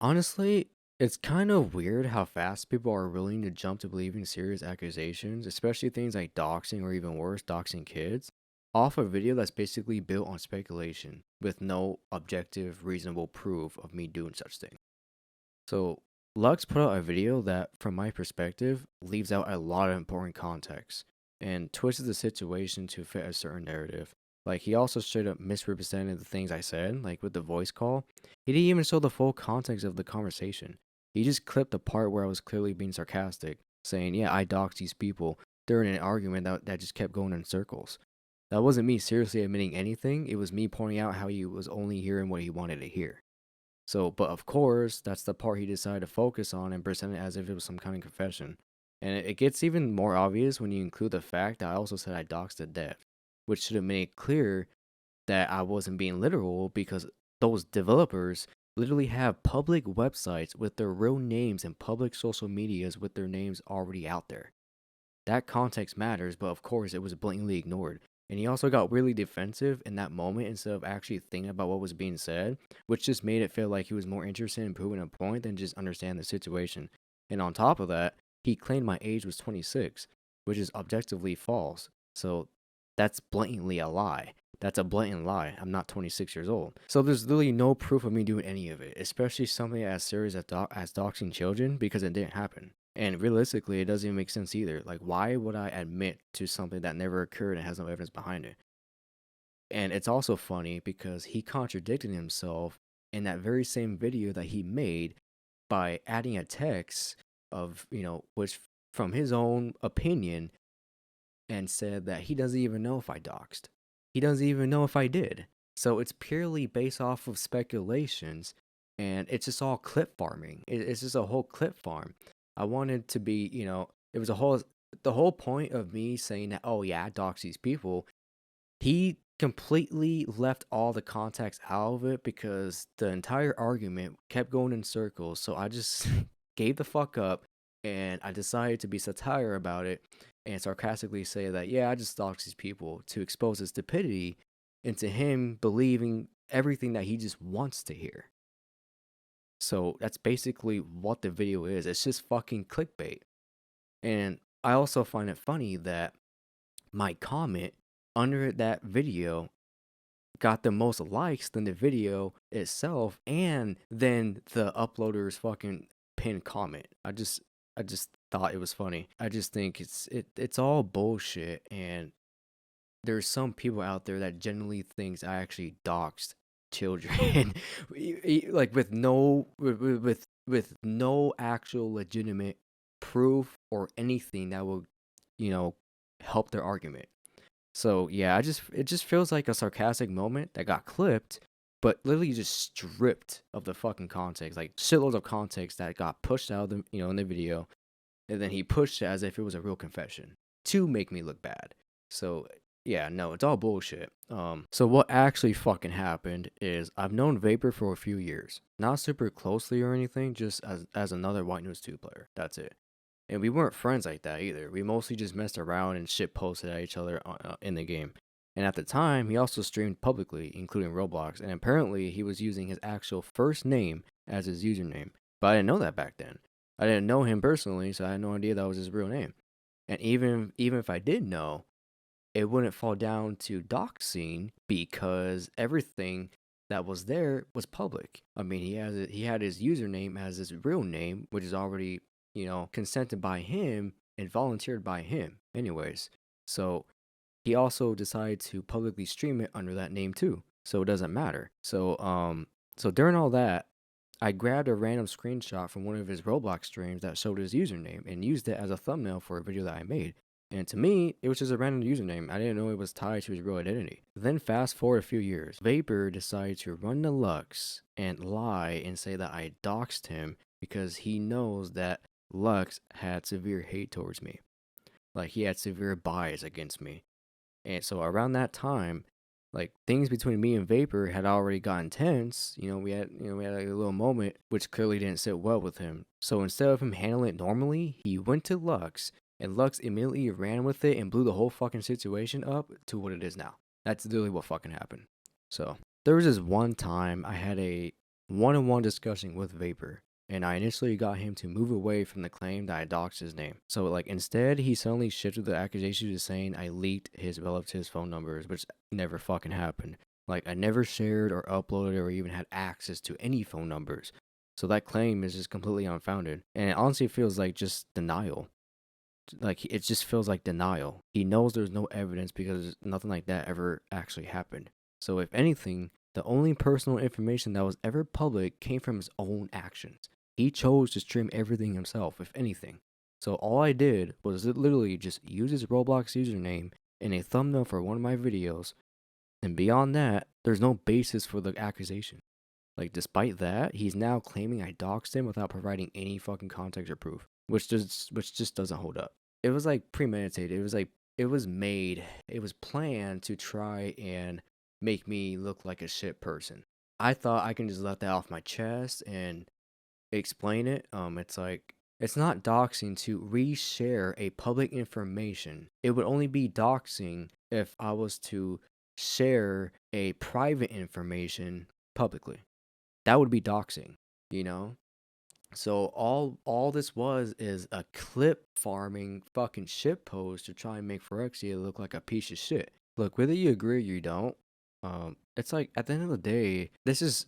Honestly, it's kind of weird how fast people are willing to jump to believing serious accusations, especially things like doxing or even worse, doxing kids, off a video that's basically built on speculation with no objective, reasonable proof of me doing such thing. So, Lux put out a video that, from my perspective, leaves out a lot of important context and twists the situation to fit a certain narrative. Like, he also straight up misrepresented the things I said, like with the voice call. He didn't even show the full context of the conversation. He just clipped the part where I was clearly being sarcastic, saying, yeah, I doxed these people during an argument that just kept going in circles. That wasn't me seriously admitting anything, it was me pointing out how he was only hearing what he wanted to hear. So, but of course, that's the part he decided to focus on and present it as if it was some kind of confession. And it gets even more obvious when you include the fact that I also said I doxed the dev, which should have made it clear that I wasn't being literal because those developers literally have public websites with their real names and public social medias with their names already out there. That context matters, but of course it was blatantly ignored. And he also got really defensive in that moment instead of actually thinking about what was being said, which just made it feel like he was more interested in proving a point than just understand the situation. And on top of that, he claimed my age was 26, which is objectively false. So that's blatantly a lie. That's a blatant lie. I'm not 26 years old. So there's literally no proof of me doing any of it, especially something as serious as doxing children, because it didn't happen. And realistically, it doesn't even make sense either. Like, why would I admit to something that never occurred and has no evidence behind it? And it's also funny because he contradicted himself in that very same video that he made by adding a text of, which from his own opinion and said that he doesn't even know if I doxed. He doesn't even know if I did. So it's purely based off of speculations and it's just all clip farming. It's just a whole clip farm. I wanted to be, it was the whole point of me saying that, oh yeah, I dox these people. He completely left all the context out of it because the entire argument kept going in circles. So I just gave the fuck up and I decided to be satire about it and sarcastically say that, yeah, I just stalked these people to expose his stupidity into him believing everything that he just wants to hear. So that's basically what the video is. It's just fucking clickbait. And I also find it funny that my comment under that video got the most likes than the video itself and then the uploader's fucking pinned comment. I just thought it was funny. I just think it's all bullshit and there's some people out there that genuinely thinks I actually doxed children like with no actual legitimate proof or anything that will, you know, help their argument. So yeah, it just feels like a sarcastic moment that got clipped, but literally just stripped of the fucking context, like shitloads of context that got pushed out of the in the video, and then he pushed it as if it was a real confession to make me look bad. So yeah, no, it's all bullshit. So what actually fucking happened is I've known Vapor for a few years, not super closely or anything, just as another White News 2 player. That's it. And we weren't friends like that either. We mostly just messed around and shit posted at each other in the game. And at the time, he also streamed publicly, including Roblox, and apparently he was using his actual first name as his username. But I didn't know that back then. I didn't know him personally, so I had no idea that was his real name. And even if I did know, it wouldn't fall down to doxing because everything that was there was public. I mean, he had his username as his real name, which is already consented by him and volunteered by him, anyways. So he also decided to publicly stream it under that name too, so it doesn't matter. So during all that, I grabbed a random screenshot from one of his Roblox streams that showed his username and used it as a thumbnail for a video that I made. And to me, it was just a random username. I didn't know it was tied to his real identity. Then fast forward a few years, Vapor decided to run the Lux and lie and say that I doxed him because he knows that Lux had severe hate towards me. Like he had severe bias against me. And so around that time, like things between me and Vapor had already gotten tense. We had like a little moment which clearly didn't sit well with him. So instead of him handling it normally, he went to Lux and Lux immediately ran with it and blew the whole fucking situation up to what it is now. That's literally what fucking happened. So there was this one time I had a one-on-one discussion with Vapor, and I initially got him to move away from the claim that I doxed his name. So like instead, he suddenly shifted the accusation to saying I leaked his relatives' phone numbers, which never fucking happened. Like I never shared or uploaded or even had access to any phone numbers. So that claim is just completely unfounded, and it honestly feels like just denial. Like it just feels like denial. He knows there's no evidence because nothing like that ever actually happened. So if anything, the only personal information that was ever public came from his own actions. He chose to stream everything himself, if anything. So all I did was literally just use his Roblox username in a thumbnail for one of my videos, and beyond that, there's no basis for the accusation. Like despite that, he's now claiming I doxed him without providing any fucking context or proof, which just doesn't hold up. It was like premeditated. It was like it was made. It was planned to try and make me look like a shit person. I thought I can just let that off my chest and explain it. It's like it's not doxing to reshare a public information. It would only be doxing if I was to share a private information publicly. That would be doxing, you know? So all this was is a clip farming fucking shit post to try and make Phyrexia look like a piece of shit. Look, whether you agree or you don't, it's like at the end of the day, this is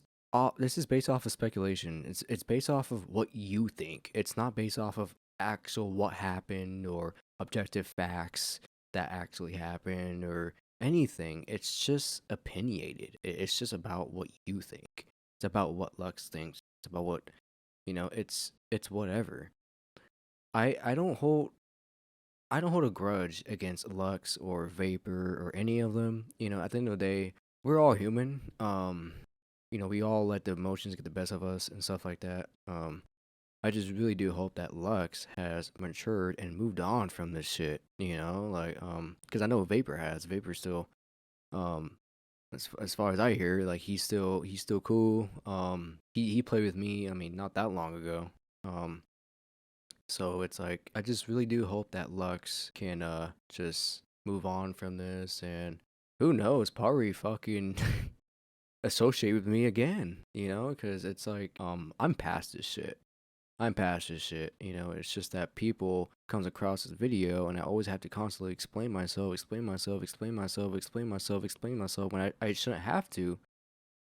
based off of speculation. It's based off of what you think. It's not based off of actual what happened or objective facts that actually happened or anything. It's just opinionated. It's just about what you think. It's about what Lux thinks. It's about what it's whatever. I don't hold a grudge against Lux or Vapor or any of them. At the end of the day, we're all human. We all let the emotions get the best of us and stuff like that. I just really do hope that Lux has matured and moved on from this shit. Because I know Vapor has. Vapor still, um, as far as I hear, like he's still cool. He played with me. I mean, not that long ago. Um, so it's like I just really do hope that Lux can just move on from this, and who knows, probably fucking associate with me again. Because it's like I'm past this shit. I'm past this shit. It's just that people comes across this video and I always have to constantly explain myself, explain myself, explain myself, explain myself, explain myself when I shouldn't have to.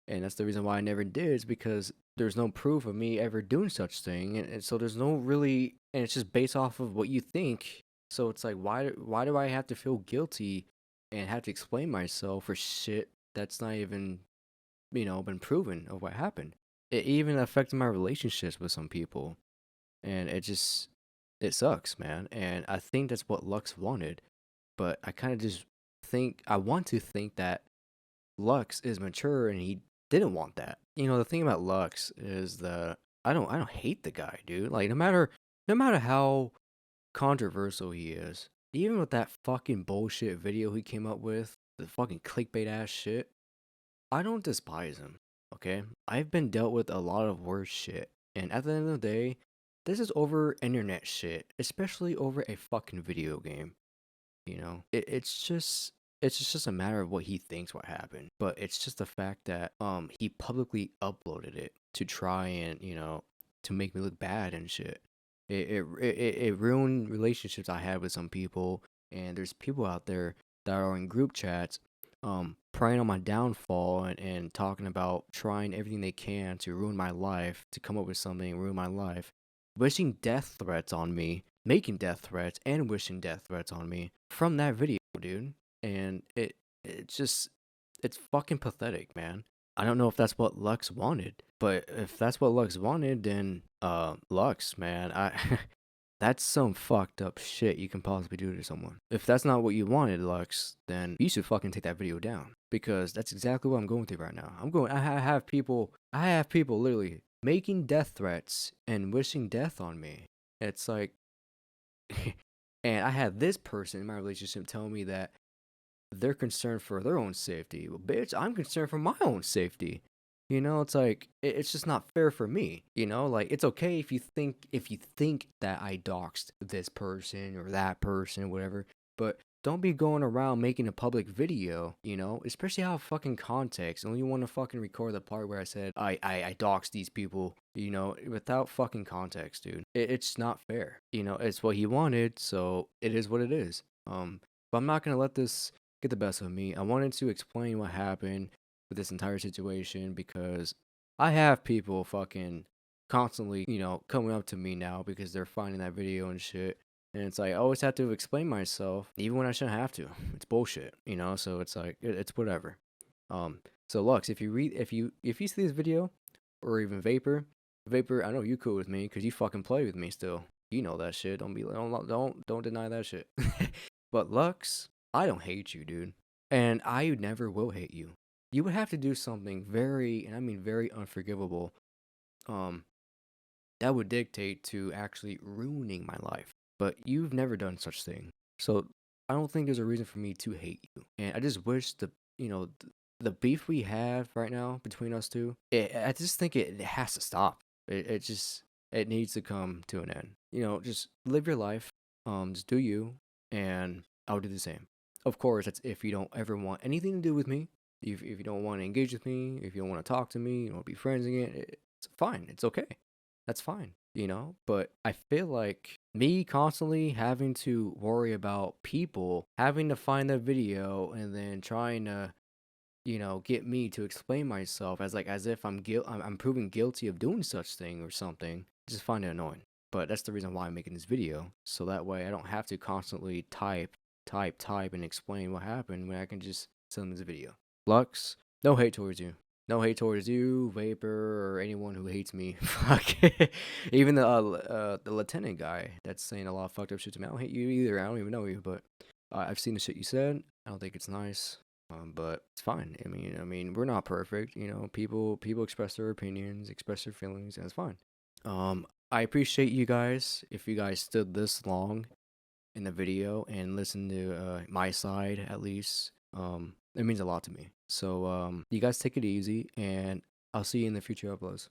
And that's the reason why I never did, is because there's no proof of me ever doing such thing. And so there's no really, and it's just based off of what you think. So it's like, why do I have to feel guilty and have to explain myself for shit that's not even, been proven of what happened? It even affected my relationships with some people, and it sucks, man. And I think that's what Lux wanted, but I kind of just I want to think that Lux is mature and he didn't want that. The thing about Lux is that I don't hate the guy, dude. Like no matter how controversial he is, even with that fucking bullshit video he came up with, the fucking clickbait ass shit, I don't despise him. Okay? I've been dealt with a lot of worse shit. And at the end of the day, this is over internet shit, especially over a fucking video game. It's just a matter of what he thinks what happened, but it's just the fact that he publicly uploaded it to try and to make me look bad and shit. It ruined relationships I had with some people, and there's people out there that are in group chats preying on my downfall and talking about trying everything they can to ruin my life, to come up with something, ruin my life, wishing death threats on me, making death threats and wishing death threats on me from that video, dude. And it's fucking pathetic, man. I don't know if that's what Lux wanted, but if that's what Lux wanted, then Lux, man, I that's some fucked up shit you can possibly do to someone. If that's not what you wanted, Lux, then you should fucking take that video down, because that's exactly what I'm going through right now. I have people literally making death threats and wishing death on me. It's like and I had this person in my relationship tell me that they're concerned for their own safety. Well, bitch, I'm concerned for my own safety. It's like it's just not fair for me. Like it's okay if you think that I doxed this person or that person, whatever. But don't be going around making a public video, you know, especially out of fucking context. And you want to fucking record the part where I said I doxed these people, you know, without fucking context, dude. It's not fair. You know, it's what he wanted, so it is what it is. But I'm not gonna let this get the best of me. I wanted to explain what happened with this entire situation because I have people fucking constantly, you know, coming up to me now because they're finding that video and shit. And it's like I always have to explain myself, even when I shouldn't have to. It's bullshit, you know. So it's like it's whatever. So Lux, if you see this video, or even Vapor, I know you cool with me because you fucking play with me still. You know that shit. Don't deny that shit. But Lux, I don't hate you, dude, and I never will hate you. You would have to do something very, and I mean very unforgivable, um, that would dictate to actually ruining my life. But you've never done such thing. So I don't think there's a reason for me to hate you. And I just wish you know, the beef we have right now between us two, I just think it has to stop. It needs to come to an end. You know, just live your life. Just do you, and I'll do the same. Of course, that's if you don't ever want anything to do with me. If you don't want to engage with me, if you don't want to talk to me, you don't want to be friends again, it's fine. It's okay. That's fine, you know? But I feel like me constantly having to worry about people having to find that video and then trying to, you know, get me to explain myself as if I'm proven guilty of doing such thing or something. Just find it annoying. But that's the reason why I'm making this video. So that way I don't have to constantly type and explain what happened when I can just send this video. Lux, no hate towards you. No hate towards you, Vapor, or anyone who hates me. Fuck. Even the lieutenant guy that's saying a lot of fucked up shit to me. I don't hate you either. I don't even know you, but I've seen the shit you said. I don't think it's nice. But it's fine. I mean, we're not perfect. You know, people express their opinions, express their feelings, and it's fine. I appreciate you guys. If you guys stood this long in the video and listened to my side at least, it means a lot to me. So you guys take it easy, and I'll see you in the future uploads.